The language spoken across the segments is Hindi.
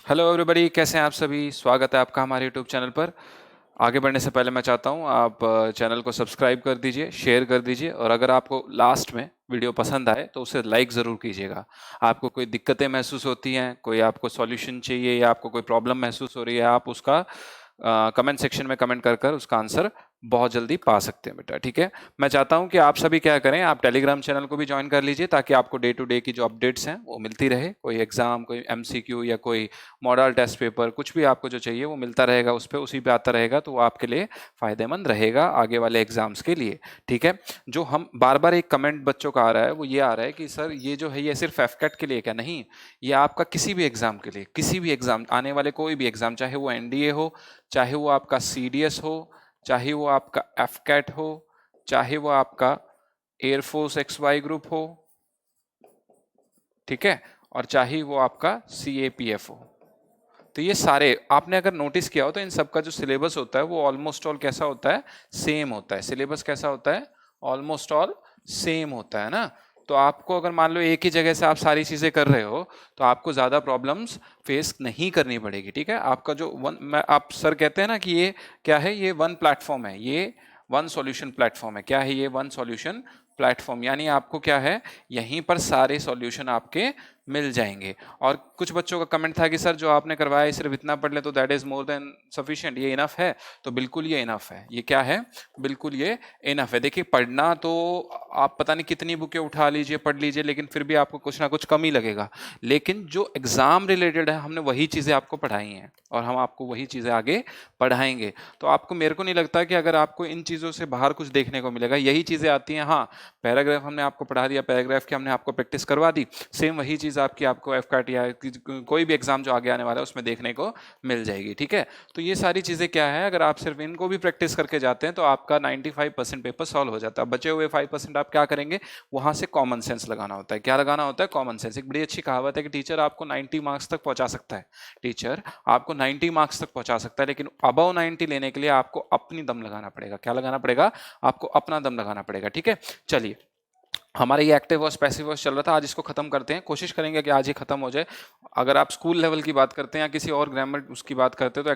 हेलो एवरीबॉडी, कैसे हैं आप सभी। स्वागत है आपका हमारे यूट्यूब चैनल पर। आगे बढ़ने से पहले मैं चाहता हूं आप चैनल को सब्सक्राइब कर दीजिए, शेयर कर दीजिए और अगर आपको लास्ट में वीडियो पसंद आए तो उसे लाइक ज़रूर कीजिएगा। आपको कोई दिक्कतें महसूस होती हैं, कोई आपको सॉल्यूशन चाहिए या आपको कोई प्रॉब्लम महसूस हो रही है, आप उसका कमेंट सेक्शन में कमेंट कर कर उसका आंसर बहुत जल्दी पा सकते हैं बेटा, ठीक है। मैं चाहता हूं कि आप सभी क्या करें, आप टेलीग्राम चैनल को भी ज्वाइन कर लीजिए ताकि आपको डे टू डे की जो अपडेट्स हैं वो मिलती रहे। कोई एग्जाम, कोई एमसीक्यू या कोई मॉडल टेस्ट पेपर, कुछ भी आपको जो चाहिए वो मिलता रहेगा, उस पर उसी पे आता रहेगा, तो वो आपके लिए फायदेमंद रहेगा आगे वाले एग्जाम्स के लिए, ठीक है। जो हम बार बार एक कमेंट बच्चों का आ रहा है वो ये आ रहा है कि सर ये जो है ये सिर्फ एफकेट के लिए, क्या नहीं, ये आपका किसी भी एग्जाम के लिए, किसी भी एग्जाम आने वाले कोई भी एग्जाम, चाहे वो एनडीए हो, चाहे वो आपका सीडीएस हो, चाहे वो आपका एफकेट हो, चाहे वो आपका एयरफोर्स एक्सवाई ग्रुप हो, ठीक है, और चाहे वो आपका सीएपीएफ हो। तो ये सारे आपने अगर नोटिस किया हो तो इन सबका जो सिलेबस होता है वो ऑलमोस्ट ऑल कैसा होता है, सेम होता है। सिलेबस कैसा होता है, ऑलमोस्ट ऑल सेम होता है ना। तो आपको अगर मान लो एक ही जगह से आप सारी चीजें कर रहे हो तो आपको ज्यादा प्रॉब्लम्स फेस नहीं करनी पड़ेगी, ठीक है। आपका जो आप सर कहते हैं ना कि ये क्या है, ये वन प्लेटफॉर्म है, ये वन सॉल्यूशन प्लेटफॉर्म है। क्या है ये वन सॉल्यूशन प्लेटफॉर्म, यानी आपको क्या है, यहीं पर सारे सॉल्यूशन आपके मिल जाएंगे। और कुछ बच्चों का कमेंट था कि सर जो आपने करवाया है सिर्फ इतना पढ़ ले तो that is more than sufficient, ये इनफ है। तो बिल्कुल ये इनफ है। ये क्या है, बिल्कुल ये इनफ है। देखिए पढ़ना तो आप पता नहीं कितनी बुकें उठा लीजिए, पढ़ लीजिए, लेकिन फिर भी आपको कुछ ना कुछ कम ही लगेगा। लेकिन जो एग्जाम रिलेटेड है हमने वही चीजें आपको पढ़ाई हैं और हम आपको वही चीजें आगे पढ़ाएंगे। तो आपको, मेरे को नहीं लगता कि अगर आपको इन चीजों से बाहर कुछ देखने को मिलेगा। यही चीजें आती हैं, हाँ पैराग्राफ हमने आपको पढ़ा दिया, पैराग्राफ की हमने आपको प्रैक्टिस करवा दी, सेम वही चीज आपकी आपको एफकैट या कोई भी एग्जाम जो आगे आने वाला है उसमें देखने को मिल जाएगी, ठीक है। तो ये सारी चीजें क्या है, अगर आप सिर्फ इनको भी प्रैक्टिस करके जाते हैं तो आपका 95% पेपर सॉल्व हो जाता है। बचे हुए 5% आप क्या करेंगे, वहां से कॉमन सेंस लगाना होता है। क्या लगाना होता है, कॉमन सेंस। एक बड़ी अच्छी कहावत है कि टीचर आपको 90 मार्क्स तक पहुंचा सकता है, टीचर आपको 90 मार्क्स तक पहुंचा सकता है, लेकिन अबव 90 लेने के लिए आपको अपनी दम लगाना पड़ेगा। क्या लगाना पड़ेगा, आपको अपना दम लगाना पड़ेगा, ठीक है। चलिए, हमारा ये एक्टिव वॉइस पैसिव वॉइस चल रहा था, आज इसको खत्म करते हैं, कोशिश करेंगे कि आज ही खत्म हो जाए। अगर आप स्कूल लेवल की बात करते हैं या किसी और ग्रामर उसकी बात करते हैं तो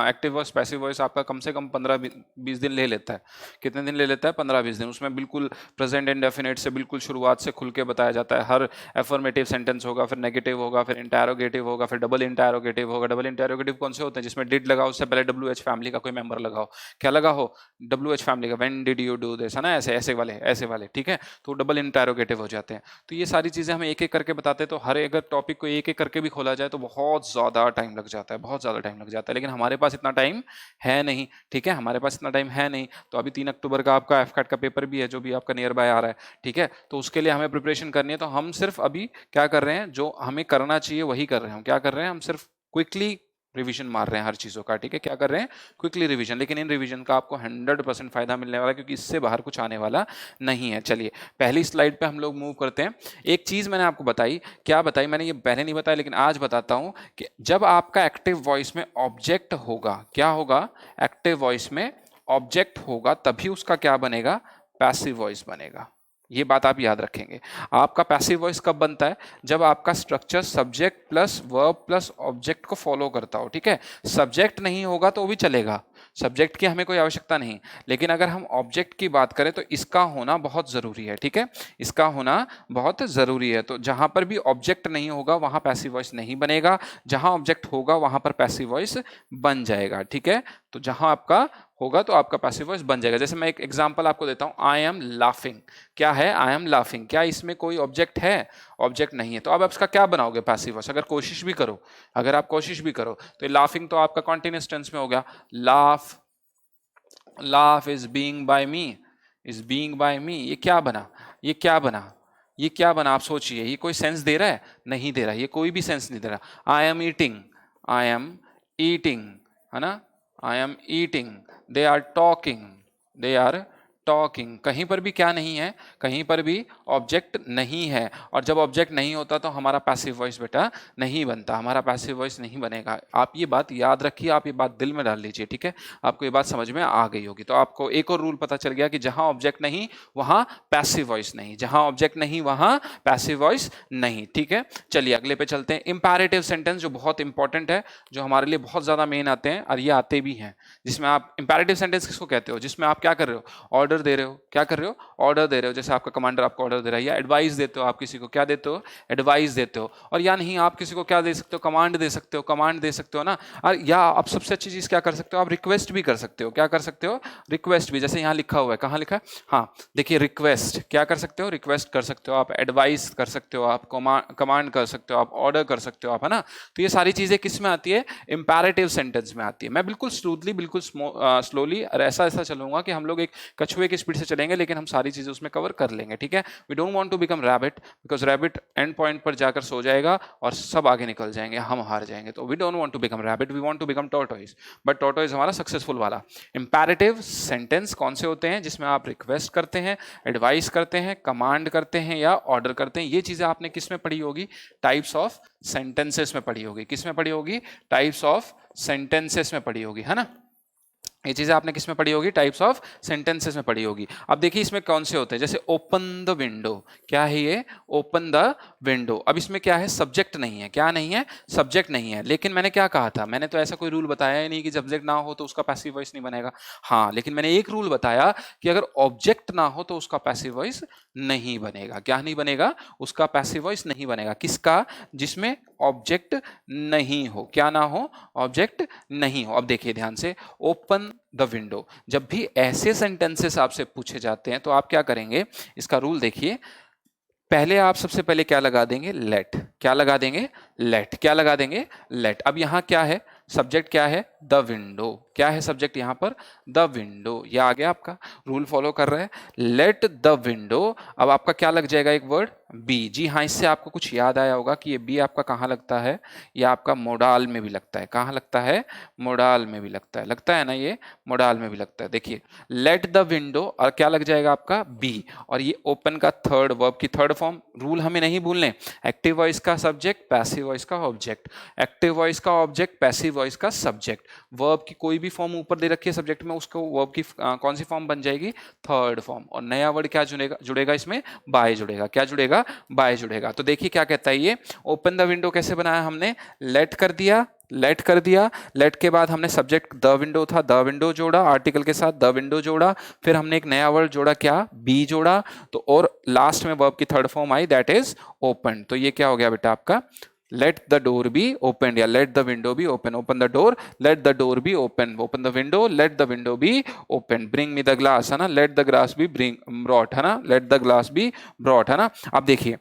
एक्टिव वॉइस पैसिव वॉइस आपका कम से कम 15-20 दिन ले लेता है। कितने दिन ले लेता है, 15-20 दिन। उसमें बिल्कुल प्रेजेंट इंडेफिनिट से बिल्कुल शुरुआत से खुल के बताया जाता है। हर एफर्मेटिव सेंटेंस होगा, फिर नेगेटिव होगा, फिर इंटैरोगेटिव होगा, फिर डबल इंटैरोगेटिव होगा। डबल इंटैरोगेटिव कौन से होते हैं, जिसमें डिड लगाओ, उससे पहले डब्ल्यू एच फैमिली का कोई मेंबर लगाओ। क्या लगा हो, डब्ल्यू एच फैमिली का, when did you do this, है ना, ऐसे ऐसे वाले, ऐसे वाले, ठीक है। तो डबल इंटैरोगेटिव हो जाते हैं। तो ये सारी चीजें हमें एक एक करके बताते हैं। तो हर अगर टॉपिक को एक एक करके भी खोला जाए तो बहुत ज्यादा टाइम लग जाता है, बहुत ज्यादा टाइम लग जाता है, लेकिन हमारे पास इतना टाइम है नहीं, ठीक है, हमारे पास इतना टाइम है नहीं। तो अभी 3 अक्टूबर का आपका एफकैट का पेपर भी है जो भी आपका नियर बाय आ रहा है, ठीक है। तो उसके लिए हमें प्रिपरेशन करनी है। तो हम सिर्फ अभी क्या कर रहे हैं, जो हमें करना चाहिए वही कर रहे हैं। हम क्या कर रहे हैं, हम सिर्फ क्विकली रिवीजन मार रहे हैं हर चीजों का, ठीक है। क्या कर रहे हैं, क्विकली रिवीजन। लेकिन इन रिवीजन का आपको 100% फायदा मिलने वाला है, क्योंकि इससे बाहर कुछ आने वाला नहीं है। चलिए पहली स्लाइड पे हम लोग मूव करते हैं। एक चीज मैंने आपको बताई, क्या बताई मैंने, ये पहले नहीं बताया लेकिन आज बताता हूं, कि जब आपका एक्टिव वॉइस में ऑब्जेक्ट होगा, क्या होगा, एक्टिव वॉइस में ऑब्जेक्ट होगा, तभी उसका क्या बनेगा, पैसिव वॉइस बनेगा। ये बात आप याद रखेंगे। आपका पैसिव वॉइस कब बनता है, जब आपका structure subject plus verb plus object को फॉलो करता हो, ठीक है। सब्जेक्ट नहीं होगा तो भी चलेगा, सब्जेक्ट की हमें कोई आवश्यकता नहीं, लेकिन अगर हम ऑब्जेक्ट की बात करें तो इसका होना बहुत जरूरी है, ठीक है। इसका होना बहुत जरूरी है। तो जहां पर भी ऑब्जेक्ट नहीं होगा वहां पैसिव वॉइस नहीं बनेगा, जहां ऑब्जेक्ट होगा वहां पर पैसिव वॉइस बन जाएगा, ठीक है। तो जहां आपका होगा तो आपका पैसिव वॉइस बन जाएगा। जैसे मैं एक एग्जांपल आपको देता हूं, आई एम लाफिंग। क्या है, आई एम लाफिंग, क्या इसमें कोई ऑब्जेक्ट है, ऑब्जेक्ट नहीं है। तो अब आप इसका क्या बनाओगे, पैसिव वॉइस। अगर कोशिश भी करो, अगर आप कोशिश भी करो तो लाफिंग तो आपका कॉन्टिन्यूअस टेंस में हो गया। Laugh, laugh is being by me, is being by me, ये क्या बना, ये क्या बना, ये क्या बना, आप सोचिए। ये कोई सेंस दे रहा है, नहीं दे रहा, ये कोई भी सेंस नहीं दे रहा। I am eating, I am eating, है ना, I am eating. They are talking, they are talking. कहीं पर भी क्या नहीं है, कहीं पर भी ऑब्जेक्ट नहीं है, और जब ऑब्जेक्ट नहीं होता तो हमारा पैसिव वॉइस बेटा नहीं बनता, हमारा पैसिव वॉइस नहीं बनेगा। आप ये बात याद रखिए, आप ये बात दिल में डाल लीजिए, ठीक है। आपको ये बात समझ में आ गई होगी। तो आपको एक और रूल पता चल गया कि जहां ऑब्जेक्ट नहीं वहां पैसिव वॉइस नहीं, जहां ऑब्जेक्ट नहीं वहां पैसिव वॉइस नहीं, ठीक है। चलिए अगले पे चलते हैं। इंपैरेटिव सेंटेंस जो बहुत इंपॉर्टेंट है, जो हमारे लिए बहुत ज्यादा मेन आते हैं, और ये आते भी हैं, जिसमें आप इंपैरेटिव सेंटेंस किसको कहते हो, जिसमें आप क्या कर रहे हो, ऑर्डर दे रहे हो। क्या कर रहे हो, ऑर्डर दे रहे हो। जैसे आपका कमांडर आपको ऑर्डर दे रहा है, या एडवाइस देते हो, आप किसी को क्या देते हो, एडवाइस देते हो। और या नहीं, आप किसी को क्या दे सकते हो, कमांड दे सकते हो, कमांड दे सकते हो ना। और या आप सबसे अच्छी चीज क्या कर सकते हो, आप रिक्वेस्ट भी कर सकते हो। क्या कर सकते हो, रिक्वेस्ट भी। जैसे यहाँ लिखा हुआ है, कहाँ लिखा है, हाँ देखिए, रिक्वेस्ट क्या कर सकते हो, रिक्वेस्ट कर सकते हो आप, एडवाइस कर सकते हो आप, कमांड कर सकते हो आप, ऑर्डर कर सकते हो आप, है ना। तो ये सारी चीजें किस में आती है, इंपैरेटिव सेंटेंस में आती है। मैं बिल्कुल स्मूथली, बिल्कुल स्लोली और ऐसा ऐसा चलूंगा कि हम लोग एक कछुए की स्पीड से चलेंगे, लेकिन हम सारी चीजें उसमें कवर कर लेंगे, ठीक है। We don't want to become rabbit, because rabbit end point पर जाकर सो जाएगा और सब आगे निकल जाएंगे, हम हार जाएंगे। तो we don't want to become rabbit, we want to become tortoise. But tortoise हमारा सक्सेसफुल वाला। इंपैरेटिव सेंटेंस कौन से होते हैं, जिसमें आप रिक्वेस्ट करते हैं, एडवाइस करते हैं, कमांड करते हैं या ऑर्डर करते हैं। ये चीजें आपने किस में पढ़ी होगी, टाइप्स ऑफ सेंटेंसेस में पढ़ी होगी। किस में पढ़ी होगी, टाइप्स ऑफ सेंटेंसेस में पढ़ी होगी, है ना। ये चीजें आपने किस में पढ़ी होगी, टाइप्स ऑफ सेंटेंसेस में पढ़ी होगी। अब देखिए इसमें कौन से होते हैं, जैसे ओपन द विंडो। क्या है ये, ओपन द विंडो। अब इसमें क्या है, सब्जेक्ट नहीं है। क्या नहीं है, सब्जेक्ट नहीं है। लेकिन मैंने क्या कहा था, मैंने तो ऐसा कोई रूल बताया ही नहीं कि सब्जेक्ट ना हो तो उसका पैसिव वॉइस नहीं बनेगा। हाँ, लेकिन मैंने एक रूल बताया कि अगर ऑब्जेक्ट ना हो तो उसका पैसिव वॉइस नहीं बनेगा। क्या नहीं बनेगा, उसका पैसिव वॉइस नहीं बनेगा। किसका, जिसमें ऑब्जेक्ट नहीं हो। क्या ना हो, ऑब्जेक्ट नहीं हो। अब देखिए ध्यान से, ओपन द विंडो, जब भी ऐसे सेंटेंसेस आपसे पूछे जाते हैं तो आप क्या करेंगे, इसका रूल देखिए। पहले आप सबसे पहले क्या लगा देंगे, लेट। क्या लगा देंगे, लेट। क्या लगा देंगे, लेट। अब यहां क्या है, सब्जेक्ट क्या है, द विंडो। क्या है सब्जेक्ट यहां पर, द विंडो। ये आ गया आपका, रूल फॉलो कर रहे हैं, लेट द विंडो। अब आपका क्या लग जाएगा, एक वर्ड बी। जी हाँ, इससे आपको कुछ याद आया होगा कि ये बी आपका कहाँ लगता है, ये आपका मोडाल में भी लगता है। कहाँ लगता है, मोडाल में भी लगता है ना, ये मोडाल में भी लगता है। देखिए, लेट द विंडो और क्या लग जाएगा आपका, बी। और ये ओपन का थर्ड वर्ब की थर्ड फॉर्म। रूल हमें नहीं भूलने, एक्टिव वॉइस का सब्जेक्ट, पैसिव वॉइस का ऑब्जेक्ट, एक्टिव वॉइस का ऑब्जेक्ट, पैसिव वॉइस का सब्जेक्ट। वर्ब की कोई भी फॉर्म ऊपर दे रखी है सब्जेक्ट में, उसको वर्ब की कौन सी फॉर्म बन जाएगी, थर्ड फॉर्म। और नया वर्ड क्या जुड़ेगा इसमें, बाय जुड़ेगा। क्या जुड़ेगा, बाय जुड़ेगा। तो देखिए क्या कहता है ये, ओपन द विंडो कैसे बनाया हमने, लेट कर दिया, लेट कर दिया। लेट के बाद हमने सब्जेक्ट द विंडो था, द विंडो जोड़ा, आर्टिकल के साथ द विंडो जोड़ा, फिर हमने एक नया वर्ड जोड़ा, क्या, बी जोड़ा। तो और लास्ट में वर्ब की third form I, that is open. तो ये क्या हो गया बेटा आपका, let the door be opened, या let the window be open. Open the door, let the door be open. Open the window, let the window be open. Bring me the glass, है ना, let the glass be brought, है ना, let the glass be brought, है ना। अब देखिए,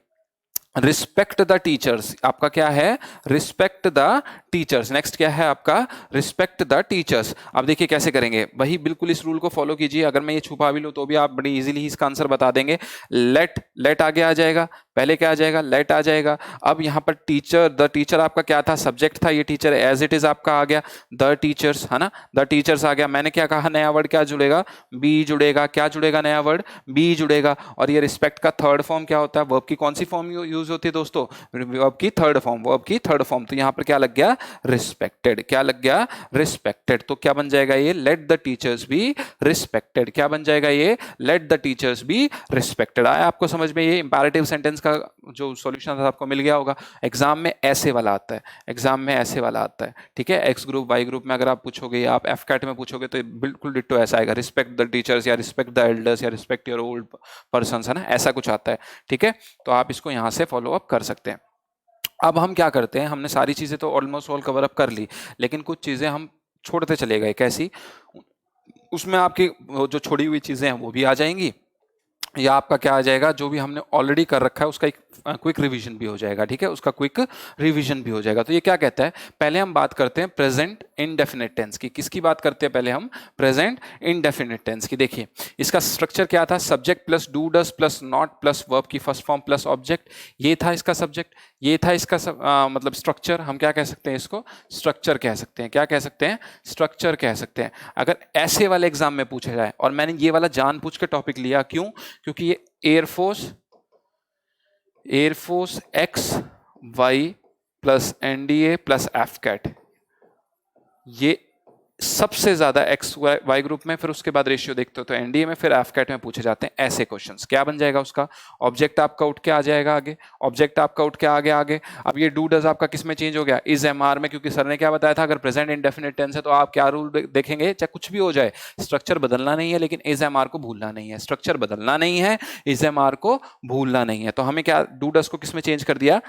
रिस्पेक्ट द टीचर्स, आपका क्या है, रिस्पेक्ट द टीचर्स। नेक्स्ट क्या है आपका, रिस्पेक्ट द टीचर्स। अब देखिए कैसे करेंगे, वही बिल्कुल इस रूल को फॉलो कीजिए। अगर मैं ये छुपा भी लूं तो भी आप बड़ी इजीली इसका आंसर बता देंगे। लेट, लेट आगे आ जाएगा, पहले क्या आ जाएगा, लेट आ जाएगा। अब यहां पर टीचर, द टीचर आपका क्या था, सब्जेक्ट था, ये टीचर एज इट इज आपका आ गया, द टीचर्स, है ना, द टीचर्स आ गया। मैंने क्या कहा, नया वर्ड क्या जुड़ेगा, बी जुड़ेगा। क्या जुड़ेगा, नया वर्ड बी जुड़ेगा। और ये रिस्पेक्ट का थर्ड फॉर्म क्या होता है, वर्ब की कौन सी फॉर्म यूज होती है दोस्तों, वर्ब की थर्ड फॉर्म, वर्ब की थर्ड फॉर्म। तो यहां पर क्या लग गया, रिस्पेक्टेड। क्या लग गया, रिस्पेक्टेड। तो क्या बन जाएगा ये, let the teachers be respected. क्या बन जाएगा ये, let the teachers be respected. आया आपको समझ में, ये इंपैरेटिव सेंटेंस का जो सॉल्यूशन था आपको मिल गया होगा। एग्जाम में ऐसे वाला आता है, एग्जाम में ऐसे वाला आता है, ठीक है। एक्स ग्रुप वाई ग्रुप में अगर आप पूछोगे या आप एफ कैट में पूछोगे तो बिल्कुल डिट्टो ऐसा आएगा, रिस्पेक्ट द टीचर्स या रिस्पेक्ट द एल्डर्स या रिस्पेक्ट योर ओल्ड पर्संस, है ना, ऐसा कुछ आता है, ठीक है। तो आप इसको यहां से फॉलो अप कर सकते हैं। अब हम क्या करते हैं, हमने सारी चीजें तो ऑलमोस्ट ऑल कवर अप कर ली, लेकिन कुछ चीजें हम छोड़ते चले गए। कैसी, उसमें आपकी जो छोड़ी हुई चीजें हैं वो भी आ जाएंगी, या आपका क्या आ जाएगा, जो भी हमने ऑलरेडी कर रखा है उसका एक क्विक रिवीजन भी हो जाएगा, ठीक है, उसका क्विक रिवीजन भी हो जाएगा। तो ये क्या कहता है, पहले हम बात करते हैं प्रेजेंट इंडेफिनिट टेंस की। किसकी बात करते हैं पहले हम, प्रेजेंट इंडेफिनिट टेंस की। देखिए इसका स्ट्रक्चर क्या था, subject plus do does plus not plus verb की फर्स्ट फॉर्म प्लस ऑब्जेक्ट, ये था इसका सब्जेक्ट, ये था इसका मतलब स्ट्रक्चर। हम क्या कह सकते हैं इसको, स्ट्रक्चर कह सकते हैं। क्या कह सकते हैं, स्ट्रक्चर कह सकते हैं। अगर ऐसे वाले एग्जाम में पूछा जाए, और मैंने ये वाला जानबूझ के टॉपिक लिया, क्यों, क्योंकि ये air force X Y plus NDA plus AFCAT, ये सबसे ज्यादा एक्स वाई ग्रुप में, फिर उसके बाद रेशियो देखते हो तो एनडीए में, फिर एफकैट में पूछे जाते हैं ऐसे क्वेश्चंस। क्या बन जाएगा उसका, ऑब्जेक्ट आपका उठ के आ जाएगा आगे, ऑब्जेक्ट आपका उठ के आगे। अब ये डू डज आपका किस में चेंज हो गया, इज एमआर में, क्योंकि सर ने क्या बताया था, अगर प्रेजेंट इंडेफिनिट टेंस है तो आप क्या रूल देखेंगे, चाहे कुछ भी हो जाए, स्ट्रक्चर बदलना नहीं है, लेकिन इज एमआर को भूलना नहीं है। स्ट्रक्चर बदलना नहीं है, इज एमआर को भूलना नहीं है। तो हमें क्या, डू डज को किस में चेंज कर दिया,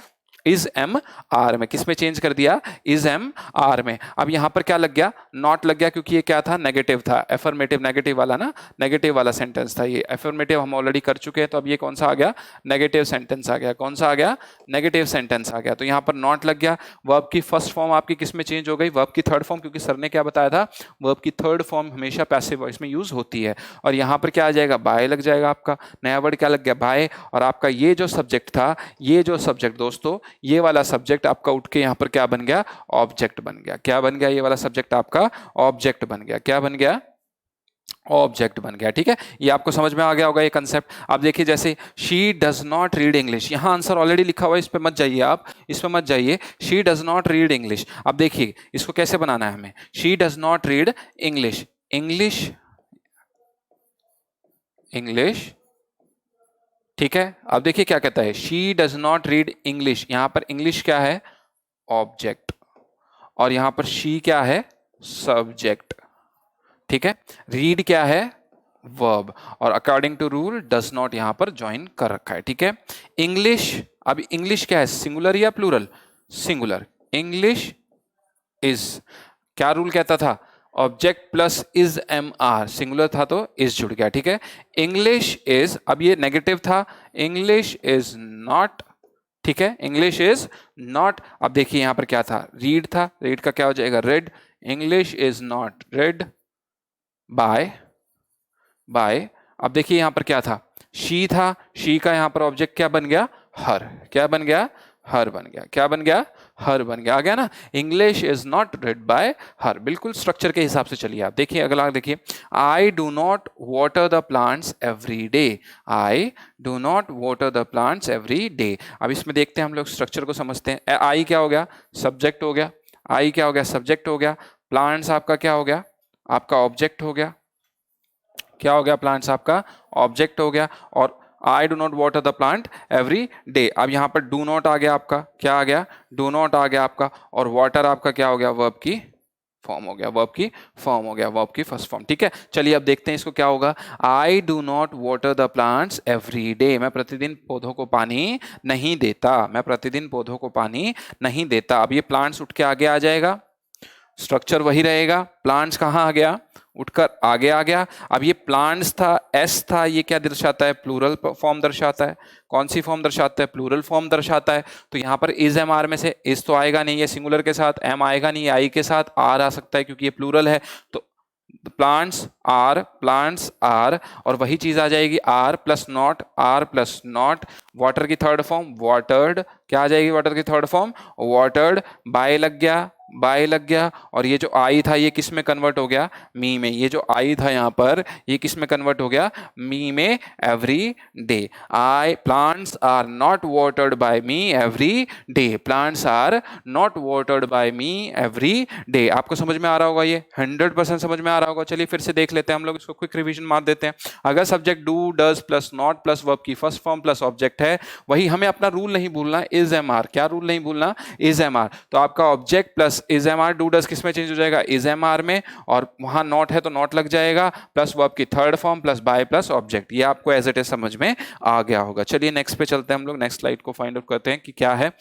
इज एम आर में। किस में चेंज कर दिया, इज एम आर में। अब यहां पर क्या लग गया, नॉट लग गया, क्योंकि ये क्या था, नेगेटिव था, एफर्मेटिव, नेगेटिव वाला ना, नेगेटिव वाला सेंटेंस था। ये एफर्मेटिव हम ऑलरेडी कर चुके हैं, तो अब ये कौन सा आ गया, नेगेटिव सेंटेंस आ गया। कौन सा आ गया, नेगेटिव सेंटेंस आ गया। तो यहां पर नॉट लग गया। वर्ब की फर्स्ट फॉर्म आपकी किस में चेंज हो गई, वर्ब की थर्ड फॉर्म, क्योंकि सर ने क्या बताया था, वर्ब की थर्ड फॉर्म हमेशा पैसिव वॉइस में यूज होती है। और यहां पर क्या आ जाएगा, बाय लग जाएगा आपका, नया वर्ड क्या लग गया, बाय। और आपका ये जो सब्जेक्ट था, ये जो सब्जेक्ट दोस्तों, ये वाला सब्जेक्ट आपका उठ के यहां पर क्या बन गया, ऑब्जेक्ट बन गया। क्या बन गया, ये वाला सब्जेक्ट आपका ऑब्जेक्ट बन गया। क्या बन गया, ऑब्जेक्ट बन गया। ठीक है, ये आपको समझ में आ गया होगा ये कंसेप्ट। आप देखिए जैसे she does not read English, यहां आंसर ऑलरेडी लिखा हुआ है, इस पे मत जाइए आप, इस पे मत जाइए। She does not read English, अब देखिए इसको कैसे बनाना है हमें, she does not read English, English, English, ठीक है। अब देखिए क्या कहता है, she does not read English, यहां पर इंग्लिश क्या है, ऑब्जेक्ट, और यहां पर शी क्या है, सब्जेक्ट, ठीक है। रीड क्या है, वर्ब, और according to rule does not यहां पर ज्वाइन कर रखा है, ठीक है। इंग्लिश, अब इंग्लिश क्या है, singular or plural, singular, English is, क्या रूल कहता था, object plus is am are, singular था तो इज जुड़ गया, ठीक है। इंग्लिश इज, अब ये नेगेटिव था, इंग्लिश इज नॉट, ठीक है, इंग्लिश इज नॉट। अब देखिए यहां पर क्या था, रीड था, रीड का क्या हो जाएगा, read, English is not read by, by. अब देखिए यहां पर क्या था, शी था, शी का यहां पर ऑब्जेक्ट क्या बन गया, हर, क्या बन गया, हर बन गया, क्या बन गया, हर बन गया, आ गया ना। English is not read bye हर, बिल्कुल स्ट्रक्चर के हिसाब से चलिए। आप देखिए अगला, देखिए I do not water the plants every day, I do not water the plants every day. अब इसमें देखते हैं हम लोग, स्ट्रक्चर को समझते हैं। आई क्या हो गया, सब्जेक्ट हो गया, आई क्या हो गया, सब्जेक्ट हो गया। प्लांट्स आपका क्या हो गया, आपका ऑब्जेक्ट हो गया, क्या हो गया, प्लांट्स आपका ऑब्जेक्ट हो गया। और I do not water the plant every day, अब यहां पर डू नॉट आ गया आपका, क्या आ गया, डू नॉट आ गया आपका, और वाटर आपका क्या हो गया, वर्ब की फॉर्म हो गया, वर्ब की फॉर्म हो गया, वर्ब की फर्स्ट फॉर्म, ठीक है। चलिए अब देखते हैं इसको क्या होगा, I do not water the plants every day, मैं प्रतिदिन पौधों को पानी नहीं देता, मैं प्रतिदिन पौधों को पानी नहीं देता। अब ये प्लांट्स उठ के आगे आ जाएगा, स्ट्रक्चर वही रहेगा, प्लांट्स कहाँ आ गया, उठकर आगे आ गया। अब ये प्लांट्स था, एस था, ये क्या दर्शाता है, प्लूरल फॉर्म दर्शाता है। कौन सी फॉर्म दर्शाता है, प्लूरल फॉर्म दर्शाता है। तो यहाँ पर इज एम आर में से इज तो आएगा नहीं, ये सिंगुलर के साथ, एम आएगा नहीं, आई के साथ आर आ सकता है क्योंकि ये प्लूरल है। तो प्लांट्स आर, और वही चीज आ जाएगी, are plus not, are plus not. Water की थर्ड फॉर्म वाटर्ड, क्या आ जाएगी वाटर की थर्ड फॉर्म, वाटर्ड। बाय लग गया, बाय लग गया, और ये जो आई था ये किस में कन्वर्ट हो गया, मी में। ये जो आई था यहाँ पर ये किस में कन्वर्ट हो गया, मी में, every day. I, plants are not watered by me every day, plants are not watered by me every day. आपको समझ में आ रहा होगा, ये 100% समझ में आ रहा होगा। चलिए फिर से देख लेते हैं हम लोग, इसको क्विक रिवीजन मार देते हैं। अगर subject do does plus not plus verb की फर्स्ट फॉर्म प्लस ऑब्जेक्ट है, वही हमें अपना रूल नहीं भूलना, इज एम आर। क्या रूल नहीं भूलना, इज एम आर। तो आपका object plus is am are, do does किस में चेंज हो जाएगा, इज एम आर में, और वहां नॉट है तो नॉट लग जाएगा, प्लस वर्ब की third form plus by plus object. ये आपको एज इट इज समझ में आ गया होगा। चलिए नेक्स्ट पे चलते हैं हम लोग, नेक्स्ट स्लाइड को फाइंड आउट करते हैं कि क्या है।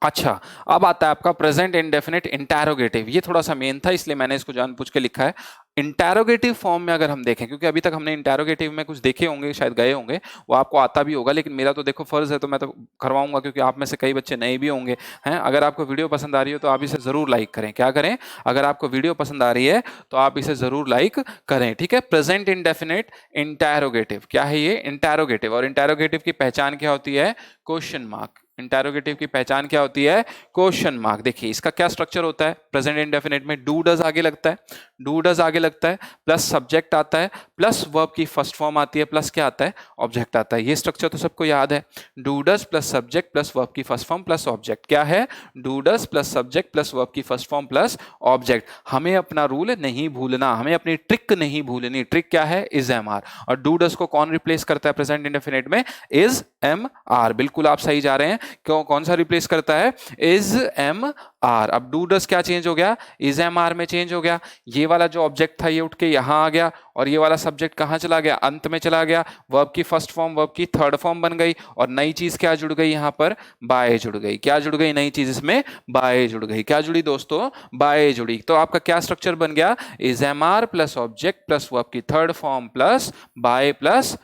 अच्छा, अब आता है आपका प्रेजेंट इंडेफिनिट इंटरोगेटिव। ये थोड़ा सा मेन था इसलिए मैंने इसको जानबूझ के लिखा है। इंटैरोगेटिव फॉर्म में अगर हम देखें, क्योंकि अभी तक हमने इंटैरोगेटिव में कुछ देखे होंगे, शायद गए होंगे, वो आपको आता भी होगा, लेकिन मेरा तो देखो फर्ज है तो मैं तो करवाऊंगा, क्योंकि आप में से कई बच्चे नए भी होंगे हैं। अगर आपको वीडियो पसंद आ रही हो तो आप इसे जरूर लाइक करें। क्या करें? अगर आपको वीडियो पसंद आ रही है तो आप इसे जरूर लाइक करें, ठीक है। प्रेजेंट इंडेफिनिट इंटैरोगेटिव, क्या है ये? इंटैरोगेटिव। और इंटैरोगेटिव की पहचान क्या होती है? Question mark. इंटैरोगेटिव की पहचान क्या होती है? Question mark. देखिए इसका क्या स्ट्रक्चर होता है, प्रेजेंट इंडेफिनिट में डू डज आगे लगता है, डू डज आगे लगता है, प्लस सब्जेक्ट आता है, प्लस वर्ब की फर्स्ट फॉर्म आती है, प्लस क्या आता है? ऑब्जेक्ट आता है। ये स्ट्रक्चर तो सबको याद है, do does plus subject plus verb की फर्स्ट फॉर्म प्लस ऑब्जेक्ट। क्या है? Do does plus subject plus verb की फर्स्ट फॉर्म प्लस ऑब्जेक्ट। हमें अपना रूल नहीं भूलना, हमें अपनी ट्रिक नहीं भूलनी। ट्रिक क्या है? Is am are. और डू डज को कौन रिप्लेस करता है प्रेजेंट इंडेफिनिट में? Is am are. बिल्कुल आप सही जा रहे हैं। क्यों? कौन सा रिप्लेस करता है? Is am are. अब डू डज क्या चेंज हो गया? इज एम आर में चेंज हो गया। ये वाला जो ऑब्जेक्ट था ये उठ के यहां आ गया, और ये वाला सब्जेक्ट कहां चला गया? अंत में चला गया। वर्ब की फर्स्ट फॉर्म वर्ब की थर्ड फॉर्म बन गई, और नई चीज क्या जुड़ गई यहां पर? बाय जुड़ गई। क्या जुड़ गई नई चीज इसमें? बाय जुड़ गई। क्या जुड़ी दोस्तों? बाय जुड़ी। तो आपका क्या स्ट्रक्चर बन गया? Is am are plus object plus verb की third form plus by plus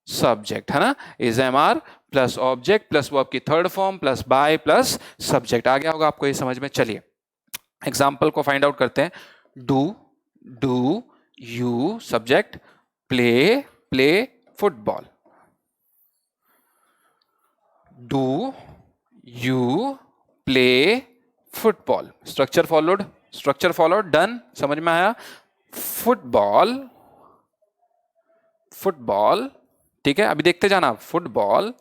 subject, है ना। Is am are plus object plus verb की third form plus by plus subject. आ गया होगा आपको ये समझ में। चलिए एग्जाम्पल को फाइंड आउट करते हैं। Do, do you subject, play, play football. Do you play football. Structure followed, structure followed, done. समझ में आया? फुटबॉल, फुटबॉल, ठीक है। अभी देखते जाना। फुटबॉल,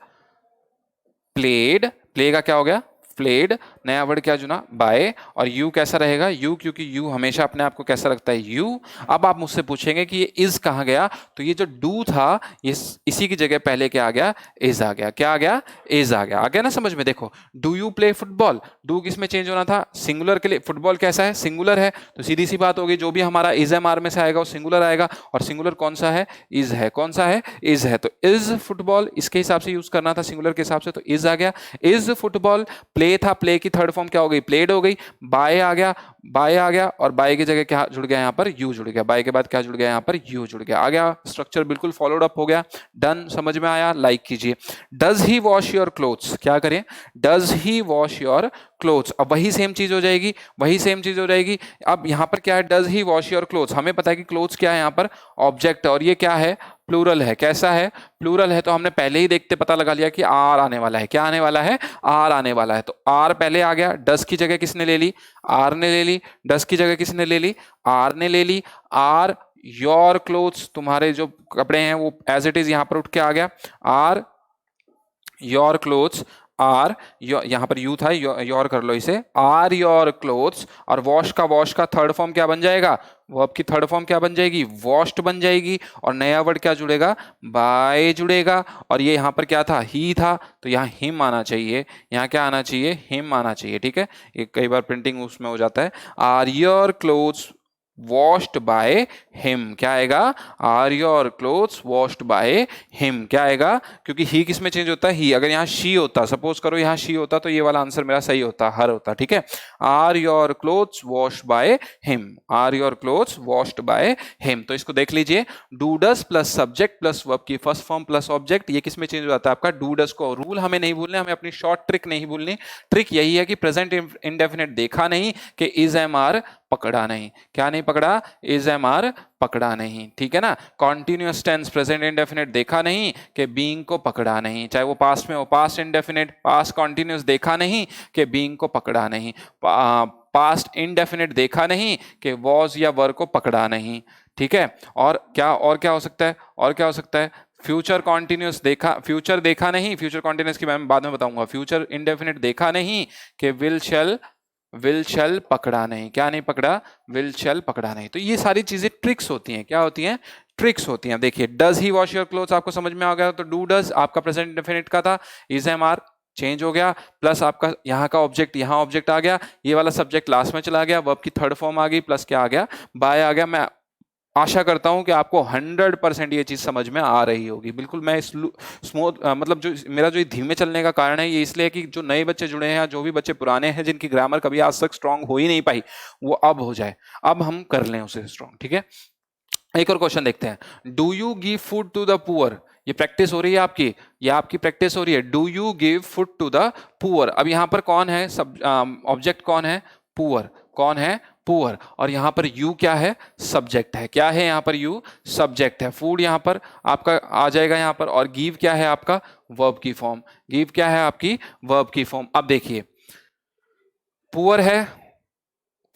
प्लेड, प्ले का क्या हो गया? प्लेड। नया वर्ड क्या चुना? बाय। और यू कैसा रहेगा? यू, क्योंकि यू हमेशा अपने आप को कैसा रखता है? यू। अब आप मुझसे पूछेंगे कि ये इज कहां गया, तो ये जो डू था ये इसी की जगह पहले क्या आ गया? इज आ गया। क्या आ गया? इज आ गया। आ गया ना समझ में? देखो, do you play football, do किस में चेंज होना था? सिंगुलर के लिए। फुटबॉल कैसा है? सिंगुलर है, तो सीधी सी बात होगी जो भी हमारा इज एम आर में से आएगा वो सिंगुलर आएगा। और सिंगुलर कौन सा है? इज है। कौन सा है? इज है। तो इज फुटबॉल इसके हिसाब से यूज करना था, सिंगुलर के हिसाब से, तो इज आ गया। Is football. प्ले था, प्ले की थर्ड फॉर्म क्या हो गई? प्लेड हो गई। बाय आ गया, बाय आ गया, और बाय की जगह क्या जुड़ गया यहाँ पर? यू जुड़ गया। बाय के बाद क्या जुड़ गया यहाँ पर? यू जुड़ गया। आ गया स्ट्रक्चर, बिल्कुल फॉलोड अप हो गया। डन। समझ में आया? लाइक कीजिए। Does he wash your clothes, क्या करें? Does he wash your clothes. अब वही सेम चीज हो जाएगी, वही सेम चीज हो जाएगी। अब यहाँ पर क्या है? Does he wash your clothes. हमें पता है कि क्लोथ्स क्या है यहाँ पर? ऑब्जेक्ट। और ये क्या है? प्लूरल है। कैसा है? प्लूरल है। तो हमने पहले ही देखते पता लगा लिया कि आर आने वाला है। क्या आने वाला है? आर आने वाला है। तो आर पहले आ गया। डस की जगह किसने ले ली? आर ने ले ली। डस की जगह किसने ले ली? आर ने ले ली। आर योर क्लोथ्स, तुम्हारे जो कपड़े हैं वो एज इट इज यहां पर उठ के आ गया। आर योर क्लोथ्स, आर यहां पर यू था, योर कर लो इसे। Are your clothes. और वॉश का, वॉश का थर्ड फॉर्म क्या बन जाएगा? वर्ब की थर्ड फॉर्म क्या बन जाएगी? वॉश्ड बन जाएगी। और नया वर्ड क्या जुड़ेगा? बाय जुड़ेगा। और ये यहां पर क्या था? ही था, तो यहाँ हिम आना चाहिए। यहाँ क्या आना चाहिए? हिम आना चाहिए, ठीक है। ये कई बार प्रिंटिंग उसमें हो जाता है। Are your clothes washed by him. क्या आएगा? Are your clothes washed by him. क्या आएगा? क्योंकि ही किस में चेंज होता है? ही। अगर यहाँ शी होता, सपोज करो यहाँ शी होता, तो ये वाला आंसर मेरा सही होता, हर होता, ठीक है। Are your clothes washed by him. Are your clothes washed by him. तो इसको देख लीजिए। Do does plus subject plus verb की फर्स्ट फॉर्म प्लस ऑब्जेक्ट, ये किस में चेंज हो जाता है आपका? डू डस को। रूल हमें नहीं भूलने, हमें अपनी शॉर्ट ट्रिक नहीं भूलनी। ट्रिक यही है कि प्रेजेंट इंडेफिनिट देखा नहीं कि इज एम आर पकड़ा नहीं। क्या नहीं पकड़ा? इज एम आर पकड़ा नहीं, ठीक है ना। कॉन्टिन्यूअस टेंस प्रेजेंट इंडेफिनिट देखा नहीं कि बीइंग को पकड़ा नहीं। चाहे वो पास्ट में हो, पास्ट इंडेफिनिट, पास्ट कॉन्टिन्यूअस देखा नहीं कि बीइंग को पकड़ा नहीं। पास्ट इंडेफिनिट देखा नहीं कि वॉज या वर को पकड़ा नहीं, ठीक है। और क्या हो सकता है? और क्या हो सकता है? फ्यूचर कॉन्टिन्यूअस देखा, फ्यूचर देखा नहीं, फ्यूचर कॉन्टिन्यूअस की मैं बाद में बताऊंगा। फ्यूचर इंडेफिनिट देखा नहीं कि विल शैल पकड़ा नहीं। क्या नहीं पकड़ा? विल शैल पकड़ा नहीं। तो ये सारी चीजें ट्रिक्स होती हैं। क्या होती हैं? ट्रिक्स होती हैं। देखिए, does he wash your clothes आपको समझ में आ गया, तो डू डज आपका प्रेजेंट इंडेफिनिट का था। इज एम आर चेंज हो गया, प्लस आपका यहाँ का ऑब्जेक्ट, यहाँ ऑब्जेक्ट आ गया, ये वाला सब्जेक्ट लास्ट में चला गया, वर्ब की थर्ड फॉर्म आ गई, प्लस क्या आ गया? बाय आ गया। मैं आशा करता हूं कि आपको 100% ये चीज समझ में आ रही होगी। बिल्कुल मैं स्मूथ मतलब जो मेरा जो धीमे चलने का कारण है ये इसलिए कि जो नए बच्चे जुड़े हैं, जो भी बच्चे पुराने हैं जिनकी ग्रामर कभी आज तक स्ट्रांग हो ही नहीं पाई, वो अब हो जाए, अब हम कर लें उसे स्ट्रांग, ठीक है। एक और क्वेश्चन देखते हैं। Do you give food to the poor, ये प्रैक्टिस हो रही है आपकी, ये आपकी प्रैक्टिस हो रही है। Do you give food to the poor, अब यहां पर कौन है सब, ऑब्जेक्ट कौन है, पुअर, कौन है, पुअर, और यहां पर यू क्या है, सब्जेक्ट है, क्या है यहां पर, यू सब्जेक्ट है। फूड यहां पर आपका आ जाएगा यहां पर, और गिव क्या है आपका, वर्ब की फॉर्म, गिव क्या है आपकी, वर्ब की फॉर्म। अब देखिए पुअर है,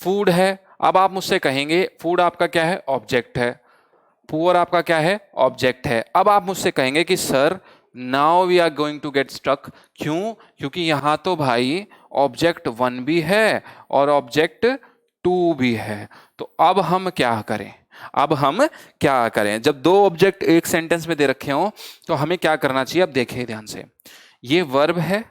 फूड है, अब आप मुझसे कहेंगे फूड आपका क्या है, ऑब्जेक्ट है, पुअर आपका क्या है, ऑब्जेक्ट है। अब आप मुझसे कहेंगे कि sir now we are going to get stuck, क्यों, क्योंकि यहां तो भाई ऑब्जेक्ट 1 भी है और ऑब्जेक्ट 2 भी है, तो अब हम क्या करें, अब हम क्या करें, जब दो ऑब्जेक्ट एक सेंटेंस में दे रखे हो तो हमें क्या करना चाहिए। अब देखिए ध्यान से, ये वर्ब है,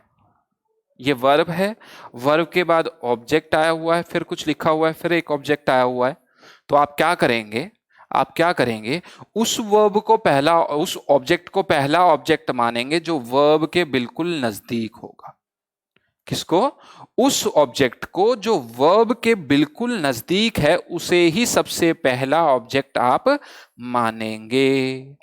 ये वर्ब है, वर्ब के बाद ऑब्जेक्ट आया हुआ है, फिर कुछ लिखा हुआ है, फिर एक ऑब्जेक्ट आया हुआ है, तो आप क्या करेंगे, आप क्या करेंगे, उस वर्ब को पहला, उस ऑब्जेक्ट को पहला ऑब्जेक्ट मानेंगे जो वर्ब के बिल्कुल नजदीक होगा। किसको, उस ऑब्जेक्ट को जो वर्ब के बिल्कुल नजदीक है उसे ही सबसे पहला ऑब्जेक्ट आप मानेंगे,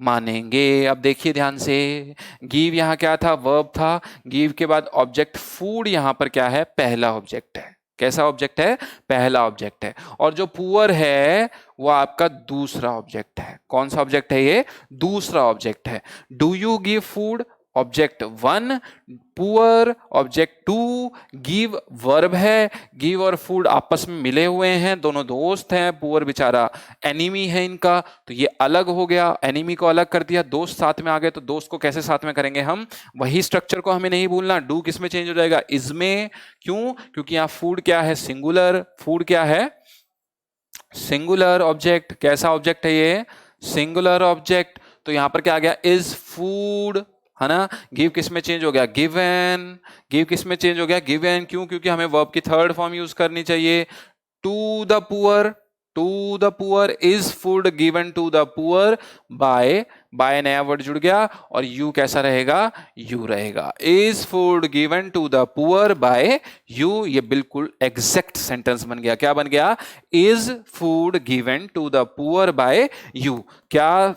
मानेंगे। अब देखिए ध्यान से, गिव यहां क्या था, वर्ब था, गिव के बाद ऑब्जेक्ट फूड यहां पर क्या है, पहला ऑब्जेक्ट है, कैसा ऑब्जेक्ट है, पहला ऑब्जेक्ट है, और जो पुअर है वो आपका दूसरा ऑब्जेक्ट है। कौन सा ऑब्जेक्ट है ये, दूसरा ऑब्जेक्ट है। Do you give food object 1, poor object 2, give verb है, गिव और फूड आपस में मिले हुए हैं, दोनों दोस्त हैं, पुअर बेचारा एनिमी है इनका, तो ये अलग हो गया, एनिमी को अलग कर दिया, दोस्त साथ में आ गए, तो दोस्त को कैसे साथ में करेंगे हम, वही स्ट्रक्चर को हमें नहीं भूलना। डू किस में चेंज हो जाएगा, इज में, क्यों, क्योंकि यहां फूड क्या है, सिंगुलर, फूड क्या है, सिंगुलर ऑब्जेक्ट, कैसा ऑब्जेक्ट है ये, सिंगुलर ऑब्जेक्ट, तो यहां पर क्या आ गया, इज फूड, है ना। गिव किस में चेंज हो गया, गिवन, गिव किस में चेंज हो गया, गिवन, क्यों, क्योंकि हमें वर्ब की थर्ड फॉर्म यूज करनी चाहिए। To the poor, to the poor, is food given to the poor by, by नया वर्ड जुड़ गया, और यू कैसा रहेगा, यू रहेगा, is food given to the poor by you, ये बिल्कुल एग्जैक्ट सेंटेंस बन गया। क्या बन गया, is food given to the poor by you, क्या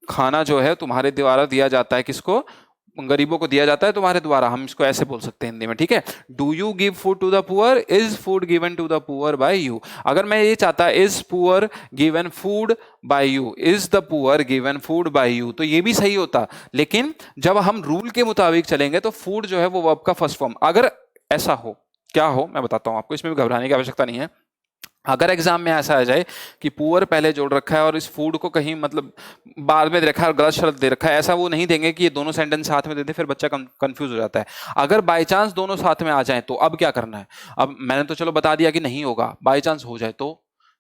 खाना जो है तुम्हारे द्वारा दिया जाता है, किसको, गरीबों को दिया जाता है तुम्हारे द्वारा, हम इसको ऐसे बोल सकते हैं हिंदी में, ठीक है। Do you give food to the poor, is food given to the poor by you. अगर मैं ये चाहता is poor given food by you, is the poor given food by you, तो ये भी सही होता, लेकिन जब हम रूल के मुताबिक चलेंगे तो फूड जो है वो वर्ब का फर्स्ट फॉर्म, अगर ऐसा हो, क्या हो मैं बताता हूं आपको, इसमें भी घबराने की आवश्यकता नहीं है। अगर एग्जाम में ऐसा आ जाए कि पुअर पहले जोड़ रखा है और इस फूड को कहीं मतलब बाद में दे रखा है और गलत शब्द दे रखा है, ऐसा वो नहीं देंगे कि ये दोनों सेंटेंस साथ में दे दे, फिर बच्चा कंफ्यूज हो जाता है। अगर बाय चांस दोनों साथ में आ जाएं तो अब क्या करना है, अब मैंने तो चलो बता दिया कि नहीं होगा, बाय चांस हो जाए तो,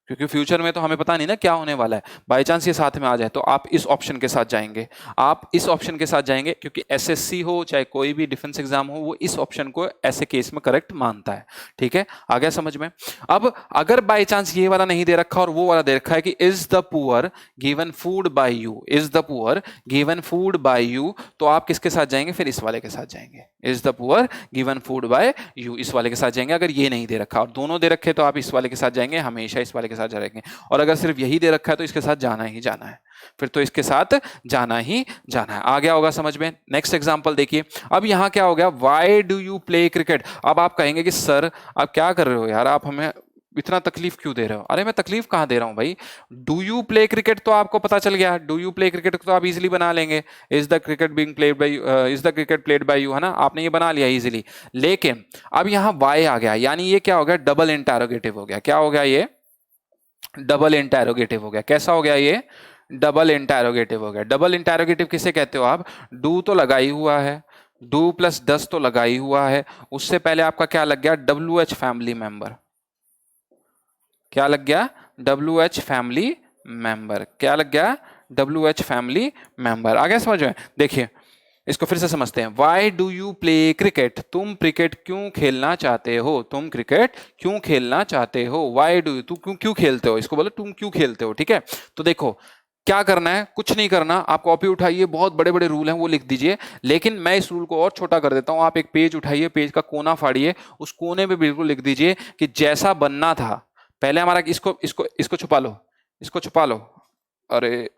क्योंकि फ्यूचर में तो हमें पता नहीं ना क्या होने वाला है, बाय चांस ये साथ में आ जाए तो आप इस ऑप्शन के साथ जाएंगे, आप इस ऑप्शन के साथ जाएंगे, क्योंकि एसएससी हो चाहे कोई भी डिफेंस एग्जाम हो वो इस ऑप्शन को ऐसे केस में करेक्ट मानता है, ठीक है, आ गया समझ में। अब अगर बाय चांस ये वाला नहीं दे रखा और वो वाला दे रखा है कि is the poor given food by you, is the poor given food by you, तो आप किसके साथ जाएंगे, फिर इस वाले के साथ जाएंगे, is the poor given food by you, इस वाले के साथ जाएंगे। अगर ये नहीं दे रखा और दोनों दे रखे तो आप इस वाले के साथ जाएंगे, हमेशा इस वाले के साथ जाएंगे, और अगर सिर्फ यही दे रखा है तो इसके साथ जाना ही जाना है, फिर तो इसके साथ जाना ही जाना है। आ गया होगा समझ में। नेक्स्ट एग्जांपल देखिए, अब यहां क्या हो गया, why do you play cricket. अब आप कहेंगे कि सर आप क्या कर रहे हो यार, आप हमें इतना तकलीफ क्यों दे रहे हो। अरे मैं तकलीफ कहां दे रहा हूं भाई, डू यू प्ले क्रिकेट तो आपको पता चल गया, डू यू प्ले क्रिकेट तो आप इजीली बना लेंगे, is the cricket being played by, is the cricket played by you, है ना, आपने ये बना लिया इजीली। लेकिन अब यहां वाई आ गया, यानी ये क्या हो गया, डबल इंटरोगेटिव हो गया। क्या हो गया ये, डबल इंटरोगेटिव हो गया। कैसा हो गया ये, डबल इंटरोगेटिव हो गया। डबल इंटरोगेटिव किसे कहते हो आप, डू तो लगा ही हुआ है, डू प्लस डस तो लगा ही हुआ है, उससे पहले आपका क्या लग गया, डब्ल्यू एच फैमिली मेंबर। क्या लग गया, डब्ल्यू एच फैमिली मेंबर, क्या लग गया, डब्ल्यू एच फैमिली मेंबर। आ गया समझ में। देखिए इसको फिर से समझते हैं, Y do you play cricket, तुम क्रिकेट क्यों खेलना चाहते हो, तुम क्रिकेट क्यों खेलना चाहते हो, वाई डू यू, तू क्यों क्यों खेलते हो, इसको बोलो तुम क्यों खेलते हो, ठीक है। तो देखो क्या करना है, कुछ नहीं करना, आप कॉपी उठाइए, बहुत बड़े बड़े रूल हैं वो लिख दीजिए, लेकिन मैं इस रूल को और छोटा कर देता हूं। आप एक पेज उठाइए, पेज का कोना फाड़िए, उस कोने पे बिल्कुल लिख दीजिए कि जैसा बनना था, पहले हमारा इसको इसको इसको छुपा लो, इसको छुपा लो, अरे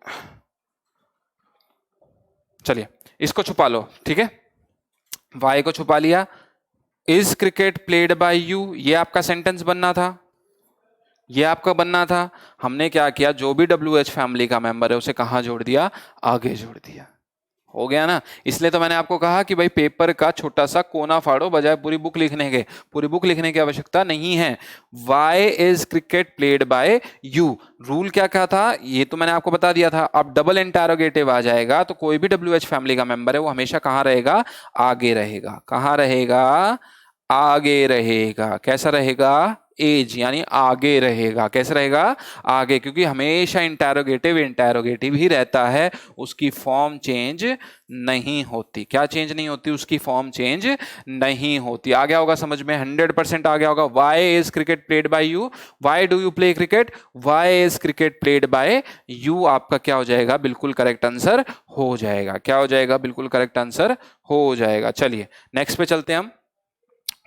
चलिए इसको छुपा लो, ठीक है, वाई को छुपा लिया। Is cricket played by you, ये आपका सेंटेंस बनना था, ये आपका बनना था। हमने क्या किया, जो भी WH फैमिली का मेंबर है उसे कहां जोड़ दिया, आगे जोड़ दिया। हो गया ना। इसलिए तो मैंने आपको कहा कि भाई पेपर का छोटा सा कोना फाड़ो बजाय पूरी बुक लिखने के। पूरी बुक लिखने की आवश्यकता नहीं है। Why is cricket played by you, rule क्या क्या था ये तो मैंने आपको बता दिया था। अब डबल इंटरोगेटिव आ जाएगा तो कोई भी WH फैमिली का मेंबर है वो हमेशा कहां रहेगा, आगे रहेगा। कहां रहेगा, आगे रहेगा। कैसा रहेगा, एज यानी आगे रहेगा। कैसे रहेगा, आगे, क्योंकि हमेशा इंटरोगेटिव इंटरोगेटिव ही रहता है, उसकी फॉर्म चेंज नहीं होती। क्या चेंज नहीं होती, उसकी फॉर्म चेंज नहीं होती। आ गया होगा समझ में, 100% आ गया होगा। Why is cricket played by you, why do you play cricket, why is cricket played by you, आपका क्या हो जाएगा, बिल्कुल करेक्ट आंसर हो जाएगा। क्या हो जाएगा, बिल्कुल करेक्ट आंसर हो जाएगा। चलिए नेक्स्ट पे चलते हैं हम।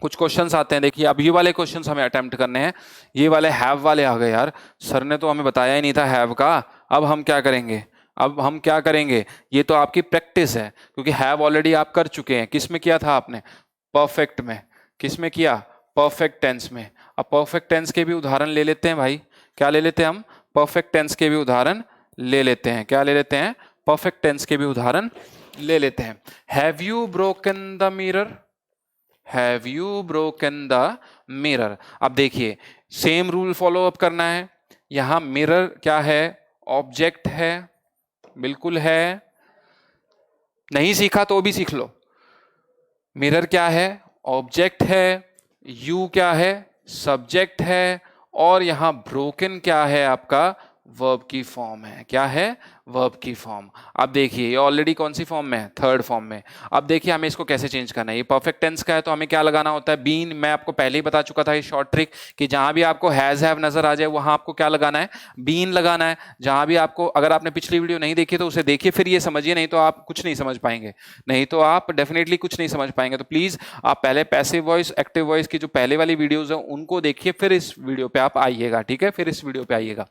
कुछ क्वेश्चंस आते हैं, देखिए अब ये वाले क्वेश्चंस हमें अटेम्प्ट करने हैं। ये वाले हैव वाले आ गए यार, सर ने तो हमें बताया ही नहीं था हैव का। अब हम क्या करेंगे, अब हम क्या करेंगे, ये तो आपकी प्रैक्टिस है, क्योंकि हैव ऑलरेडी आप कर चुके हैं। किस में किया था आपने, परफेक्ट में। किस में किया, परफेक्ट टेंस में। अब परफेक्ट टेंस के भी उदाहरण ले लेते हैं भाई। क्या ले लेते हैं हम, परफेक्ट टेंस के भी उदाहरण ले लेते हैं। क्या ले लेते हैं, परफेक्ट टेंस के भी उदाहरण ले लेते हैं। Have you broken the mirror, have you broken the mirror. अब देखिए सेम रूल फॉलो अप करना है। यहां मिरर क्या है, ऑब्जेक्ट है, बिल्कुल है, नहीं सीखा तो भी सीख लो। मिरर क्या है, ऑब्जेक्ट है, यू क्या है, सब्जेक्ट है, और यहां ब्रोकन क्या है, आपका वर्ब की फॉर्म है। क्या है, वर्ब की फॉर्म। अब देखिए ये ऑलरेडी कौन सी फॉर्म में है, थर्ड फॉर्म में। अब देखिए हमें इसको कैसे चेंज करना है। ये परफेक्ट टेंस का है तो हमें क्या लगाना होता है, बीन। मैं आपको पहले ही बता चुका था ये शॉर्ट ट्रिक, कि जहां भी आपको हैज हैव नजर आ जाए वहां आपको क्या लगाना है, बीन लगाना है। जहां भी आपको, अगर आपने पिछली वीडियो नहीं देखी तो उसे देखिए फिर ये समझिए, नहीं तो आप कुछ नहीं समझ पाएंगे। नहीं तो आप डेफिनेटली कुछ नहीं समझ पाएंगे। तो प्लीज आप पहले पैसिव वॉइस एक्टिव वॉइस की जो पहले वाली वीडियोज है उनको देखिए, फिर इस वीडियो पे आप आइएगा, ठीक है, फिर इस वीडियो पे आइएगा।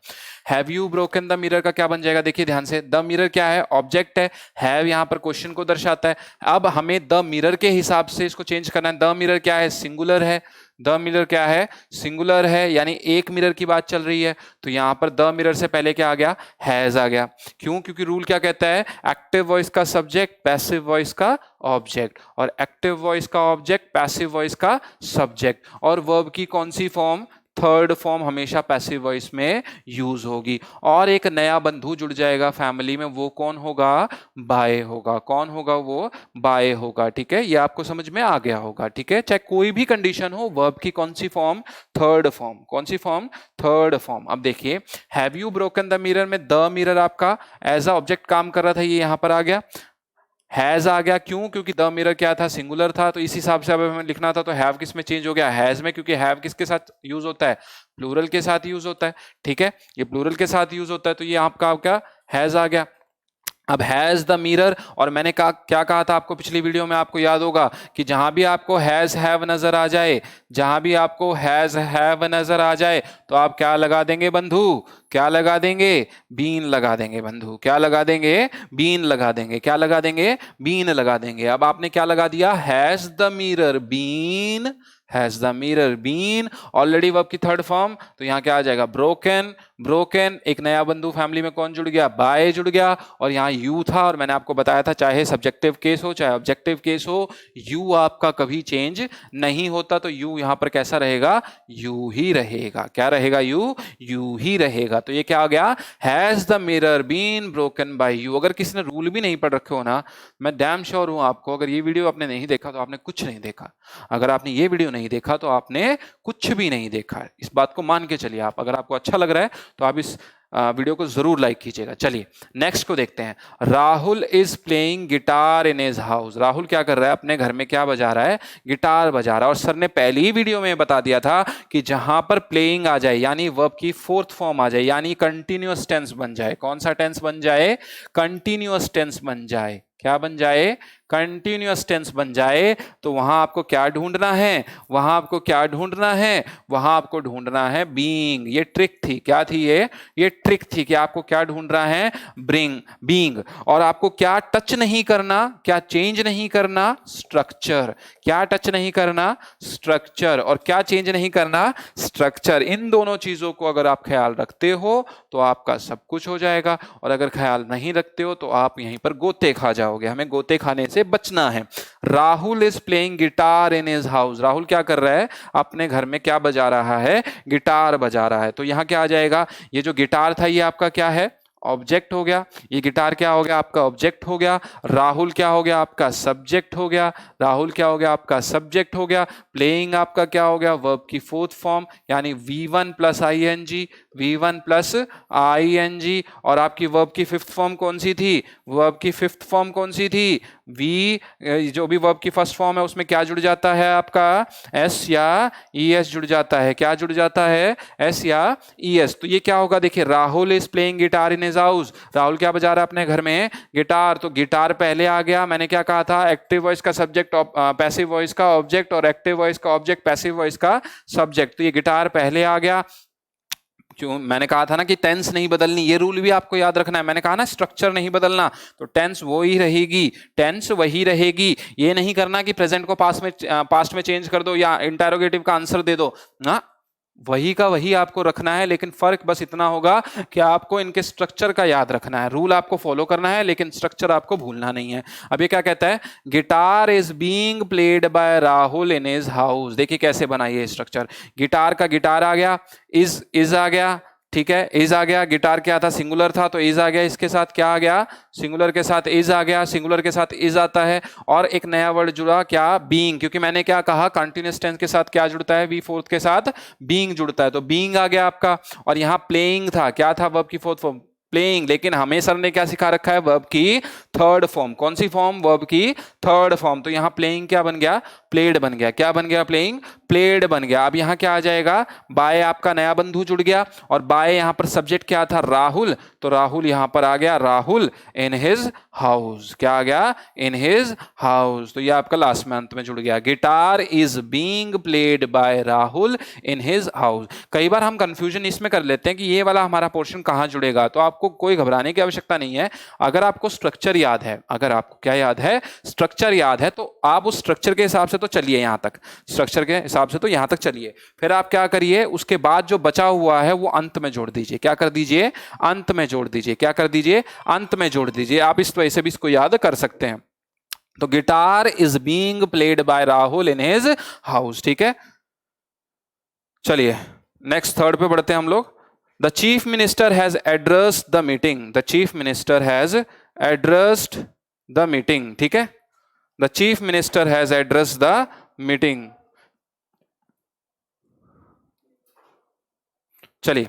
Have you broken the mirror का क्या बन जाएगा, देखिए ध्यान से। द मिरर क्या है, ऑब्जेक्ट है, हैव यहां पर क्वेश्चन को दर्शाता है। अब हमें द मिरर के हिसाब से इसको चेंज करना है। द मिरर क्या है, सिंगुलर है। द मिरर क्या है, सिंगुलर है, यानी एक मिरर की बात चल रही है। तो यहां पर द मिरर से पहले क्या आ गया, हैज आ गया। क्यों, क्योंकि रूल क्या कहता है, एक्टिव वॉइस का सब्जेक्ट, पैसिव वॉइस का ऑब्जेक्ट, और एक्टिव वॉइस का ऑब्जेक्ट, पैसिव वॉइस का सब्जेक्ट, और वर्ब की कौन सी फॉर्म, थर्ड फॉर्म हमेशा पैसिव वॉइस में यूज होगी। और एक नया बंधु जुड़ जाएगा फैमिली में, वो कौन होगा, बाय होगा। कौन होगा, वो बाय होगा। ठीक है, ये आपको समझ में आ गया होगा। ठीक है, चाहे कोई भी कंडीशन हो, वर्ब की कौन सी फॉर्म, थर्ड फॉर्म। कौन सी फॉर्म, थर्ड फॉर्म। अब देखिए have you broken the mirror में द मिरर आपका एज अ ऑब्जेक्ट काम कर रहा था, ये यहां पर आ गया। हैज आ गया, क्यों, क्योंकि द मिरर क्या था, सिंगुलर था। तो इस हिसाब से अब हमें लिखना था, तो हैव किस में चेंज हो गया, हैज में, क्योंकि हैव किसके साथ यूज होता है, प्लूरल के साथ यूज होता है। ठीक है, ये प्लूरल के साथ यूज होता है, तो ये आपका क्या, हैज आ गया। अब हैज द मिरर, और मैंने कहा क्या कहा था आपको पिछली वीडियो में, आपको याद होगा कि जहां भी आपको हैज हैव नजर आ जाए, जहां भी आपको हैज हैव नजर आ जाए, तो आप क्या लगा देंगे बंधु, क्या लगा देंगे, बीन लगा देंगे बंधु। क्या लगा देंगे, बीन लगा देंगे। क्या लगा देंगे, बीन लगा देंगे। अब आपने क्या लगा दिया, has the mirror been, has the mirror been, already verb की थर्ड फॉर्म। तो यहां क्या आ जाएगा, ब्रोकन। ब्रोकन, एक नया बंधु फैमिली में कौन जुड़ गया, बाय जुड़ गया, और यहां यू था। और मैंने आपको बताया था चाहे सब्जेक्टिव केस हो चाहे ऑब्जेक्टिव केस हो, यू आपका कभी चेंज नहीं होता। तो यू यहां पर कैसा रहेगा, यू ही रहेगा। क्या रहेगा, यू ही रहेगा। तो ये क्या आ गया, has the mirror been broken by you. अगर किसी ने रूल भी नहीं पढ़ रखे हो ना, मैं डैम श्योर हूं आपको, अगर ये वीडियो आपने नहीं देखा तो आपने कुछ नहीं देखा। अगर आपने ये वीडियो नहीं देखा तो आपने कुछ भी नहीं देखा। इस बात को मान के चलिए आप। अगर आपको अच्छा लग रहा है तो आप इस वीडियो को जरूर लाइक कीजिएगा। चलिए नेक्स्ट को देखते हैं। Rahul is playing guitar in his house. Rahul क्या कर रहा है, अपने घर में क्या बजा रहा है, गिटार बजा रहा है। और सर ने पहली ही वीडियो में बता दिया था कि जहां पर प्लेइंग आ जाए, यानी वर्ब की फोर्थ फॉर्म आ जाए, यानी कंटिन्यूअस टेंस बन जाए। कौन सा टेंस बन जाए, कंटिन्यूअस टेंस बन जाए। क्या बन जाए, कंटिन्यूअस टेंस बन जाए। तो वहां आपको क्या ढूंढना है, वहां आपको क्या ढूंढना है, वहां आपको ढूंढना है बीइंग। ये ट्रिक थी, क्या थी ये ट्रिक थी कि आपको क्या ढूंढ रहा है, बीइंग। और आपको क्या टच नहीं करना, क्या चेंज नहीं करना, स्ट्रक्चर। क्या टच नहीं करना, स्ट्रक्चर। और क्या चेंज नहीं करना, स्ट्रक्चर। इन दोनों चीजों को अगर आप ख्याल रखते हो तो आपका सब कुछ हो जाएगा, और अगर ख्याल नहीं रखते हो तो आप यहीं पर गोते खा जाओगे। हमें गोते खाने से बचना है। Rahul is playing guitar in his house. Rahul क्या कर रहा है, अपने घर में क्या बजा रहा है, गिटार बजा रहा है। तो यहां क्या आ जाएगा, ये जो गिटार था ये आपका क्या है, ऑब्जेक्ट हो गया। ये गिटार क्या हो गया, आपका ऑब्जेक्ट हो गया। राहुल क्या हो गया, आपका सब्जेक्ट हो गया। राहुल क्या हो गया, आपका सब्जेक्ट हो गया। प्लेइंग आपका क्या हो गया, वर्ब की फोर्थ फॉर्म, यानी V1 plus ING, V1 plus ING। और आपकी वर्ब की फिफ्थ फॉर्म कौन सी थी, वर्ब की फिफ्थ फॉर्म कौन सी थी, जो भी वर्ब की फर्स्ट फॉर्म है उसमें क्या जुड़ जाता है, आपका S या ES जुड़ जाता है। क्या जुड़ जाता है, S या ES। तो ये क्या होगा, देखिए Rahul is playing guitar in his house. Rahul क्या बजा रहा है अपने घर में, गिटार। तो गिटार पहले आ गया। मैंने क्या कहा था, एक्टिव वॉइस का सब्जेक्ट, पैसिव वॉइस का ऑब्जेक्ट, और एक्टिव वॉइस का ऑब्जेक्ट, पैसिव वॉइस का सब्जेक्ट। तो ये गिटार पहले आ गया। क्यों, मैंने कहा था ना कि टेंस नहीं बदलनी, ये रूल भी आपको याद रखना है। मैंने कहा ना स्ट्रक्चर नहीं बदलना, तो टेंस वो ही रहेगी, टेंस वही रहेगी। ये नहीं करना कि प्रेजेंट को पास्ट में चेंज कर दो या इंटरोगेटिव का आंसर दे दो ना, वही का वही आपको रखना है। लेकिन फर्क बस इतना होगा कि आपको इनके स्ट्रक्चर का याद रखना है, रूल आपको फॉलो करना है, लेकिन स्ट्रक्चर आपको भूलना नहीं है। अब ये क्या कहता है, guitar is being played by Rahul in his house. देखिए कैसे बनाइए स्ट्रक्चर, गिटार का गिटार आ गया, इज आ गया, ठीक है, इज आ गया। गिटार क्या था, सिंगुलर था, तो इज आ गया। इसके साथ क्या आ गया, सिंगुलर के साथ इज आ गया, सिंगुलर के साथ इज आता है। और एक नया वर्ड जुड़ा, क्या, बीइंग। क्योंकि मैंने क्या कहा, कंटिन्यूअस टेंस के साथ क्या जुड़ता है, V4 के साथ बीइंग जुड़ता है, तो बीइंग आ गया आपका। और यहां प्लेइंग था, क्या था, वर्ब की फोर्थ फॉर्म, प्लेइंग। लेकिन हमें सर ने क्या सिखा रखा है, वर्ब की थर्ड फॉर्म। कौन सी फॉर्म, वर्ब की थर्ड फॉर्म। तो यहां प्लेइंग क्या बन गया, प्लेड बन गया। क्या बन गया, प्लेइंग प्लेड बन गया। अब यहां क्या आ जाएगा, बाय आपका नया बंधु जुड़ गया, और बाय यहां पर सब्जेक्ट क्या था, राहुल। तो राहुल यहां पर आ गया, राहुल इन हिज हाउस। क्या आ गया, इन हिज हाउस। तो ये आपका लास्ट में अंत में जुड़ गया, guitar is being played by Rahul in his house. कई बार हम कंफ्यूजन इसमें कर लेते हैं कि ये वाला हमारा पोर्शन कहां जुड़ेगा, तो आपको कोई घबराने की आवश्यकता नहीं है। अगर आपको स्ट्रक्चर याद है, अगर आपको क्या याद है, स्ट्रक्चर याद है, तो आप उस स्ट्रक्चर के हिसाब से तो चलिए यहां तक, स्ट्रक्चर के हिसाब से तो यहां तक चलिए। फिर आप क्या करिए, उसके बाद जो बचा हुआ है वो अंत में जोड़ दीजिए। क्या कर दीजिए, अंत में जोड़ दीजिए। क्या कर दीजिए, अंत में जोड़ दीजिए। आप इस वजह से भी इसको याद कर सकते हैं। तो guitar is being played by Rahul in his house, ठीक है। चलिए नेक्स्ट थर्ड पे बढ़ते हैं हम लोग। The chief minister has addressed the meeting. The chief minister has addressed the meeting, ठीक है। The chief minister has addressed the meeting. चलिए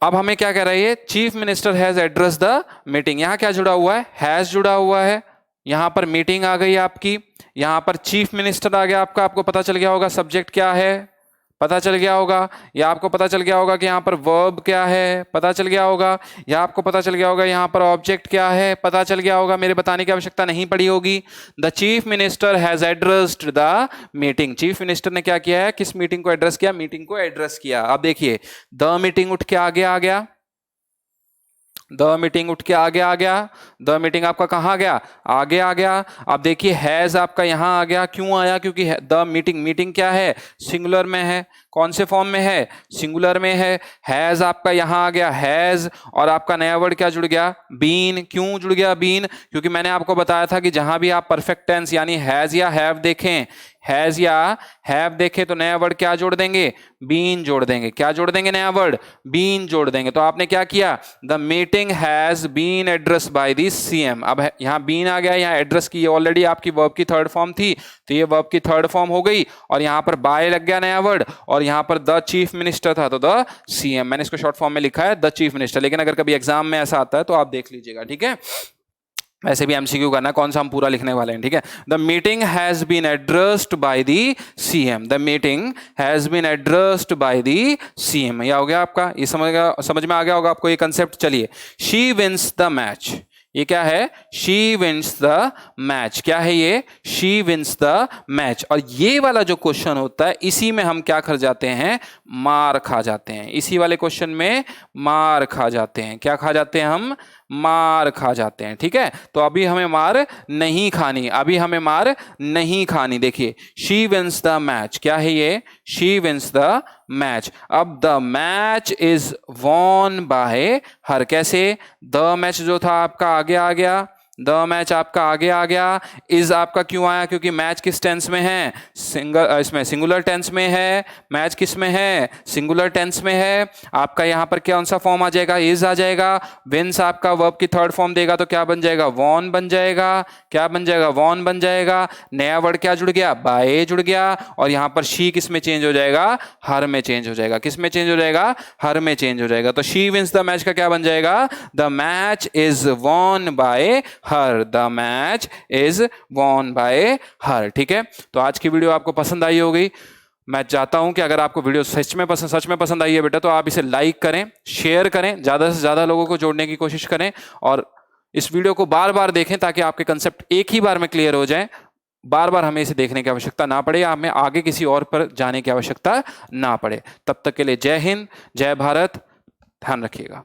अब हमें क्या कह रही है, chief minister has address the meeting. यहां क्या जुड़ा हुआ है, हैज जुड़ा हुआ है। यहां पर मीटिंग आ गई आपकी, यहां पर चीफ मिनिस्टर आ गया आपका। आपको पता चल गया होगा सब्जेक्ट क्या है, पता चल गया होगा, या आपको पता चल गया होगा कि यहाँ पर वर्ब क्या है, पता चल गया होगा, या आपको पता चल गया होगा यहाँ पर ऑब्जेक्ट क्या है, पता चल गया होगा। मेरे बताने की आवश्यकता नहीं पड़ी होगी। The chief minister has addressed the meeting. Chief minister ने क्या किया है, किस मीटिंग को एड्रेस किया, मीटिंग को एड्रेस किया। अब देखिए द मीटिंग उठ के आगे आ गया, द मीटिंग उठ के आगे आ गया। द मीटिंग आपका कहाँ गया, आगे आ गया। अब देखिए हैज आपका यहां आ गया, क्यों आया, क्योंकि द मीटिंग, मीटिंग क्या है, सिंगुलर में है। कौन से फॉर्म में है, सिंगुलर में है। हैज आपका यहां आ गया, हैज, और आपका नया वर्ड क्या जुड़ गया, बीन। क्यों जुड़ गया बीन, क्योंकि मैंने आपको बताया था कि जहां भी आप परफेक्ट टेंस यानी हैज या हैव देखें, हैज या हैव देखे तो नया वर्ड क्या जोड़ देंगे, बीन जोड़ देंगे। क्या जोड़ देंगे, नया वर्ड बीन जोड़ देंगे। तो आपने क्या किया, the meeting has been address by the CM. अब यहाँ बीन आ गया, यहाँ एड्रेस की ऑलरेडी आपकी वर्ब की थर्ड फॉर्म थी, तो ये वर्ब की थर्ड फॉर्म हो गई। और यहाँ पर बाय लग गया नया वर्ड, और यहाँ पर द चीफ मिनिस्टर था तो द सीएम। मैंने इसको शॉर्ट फॉर्म में लिखा है द चीफ मिनिस्टर, लेकिन अगर कभी एग्जाम में ऐसा आता है तो आप देख लीजिएगा, ठीक है। वैसे भी एमसीक्यू करना, कौन सा हम पूरा लिखने वाले हैं, ठीक है। The meeting has been addressed by the CM. The meeting has been addressed by the CM. ये हो गया आपका, ये समझ में आ गया होगा आपको ये कंसेप्ट। चलिए, शी विंस द मैच। ये क्या है? She wins the match. क्या है ये? She wins the match. और ये वाला जो क्वेश्चन होता है, इसी में हम क्या कर जाते हैं? मार खा जाते हैं। इसी वाले क्वेश्चन में मार खा जाते हैं। क्या खा जाते हैं हम? मार खा जाते हैं। ठीक है, तो अभी हमें मार नहीं खानी, अभी हमें मार नहीं खानी। देखिए, शी विंस द मैच। क्या है ये? She wins the match. अब the match is won by her. कैसे? द मैच जो था आपका आगे आ गया, द मैच आपका आगे आ गया। इज आपका क्यों आया? क्योंकि मैच किस टेंस में है? इसमें सिंगुलर टेंस में है। मैच किस में है? सिंगुलर टेंस में है। आपका यहां पर कौन सा फॉर्म आ जाएगा? इज आ जाएगा। विंस आपका वर्ब की थर्ड फॉर्म देगा तो क्या बन जाएगा? वॉन बन जाएगा। क्या बन जाएगा? वॉन बन जाएगा। नया वर्ड क्या जुड़ गया? बाय जुड़ गया। और यहां पर शी किस में चेंज हो जाएगा? हर में चेंज हो जाएगा। किस में चेंज हो जाएगा? हर में चेंज हो जाएगा। तो शी विंस द मैच का क्या बन जाएगा? The match is won by her. The match is won by हर। ठीक है, तो आज की वीडियो आपको पसंद आई होगी। मैं चाहता हूं कि अगर आपको वीडियो सच में पसंद आई है बेटा, तो आप इसे लाइक करें, शेयर करें, ज्यादा से ज्यादा लोगों को जोड़ने की कोशिश करें, और इस वीडियो को बार बार देखें ताकि आपके कंसेप्ट एक ही बार में क्लियर हो जाए। बार बार हमें इसे देखने की आवश्यकता ना पड़े, या हमें आगे किसी और पर जाने की आवश्यकता ना पड़े। तब तक के लिए जय हिंद, जय भारत, ध्यान रखिएगा।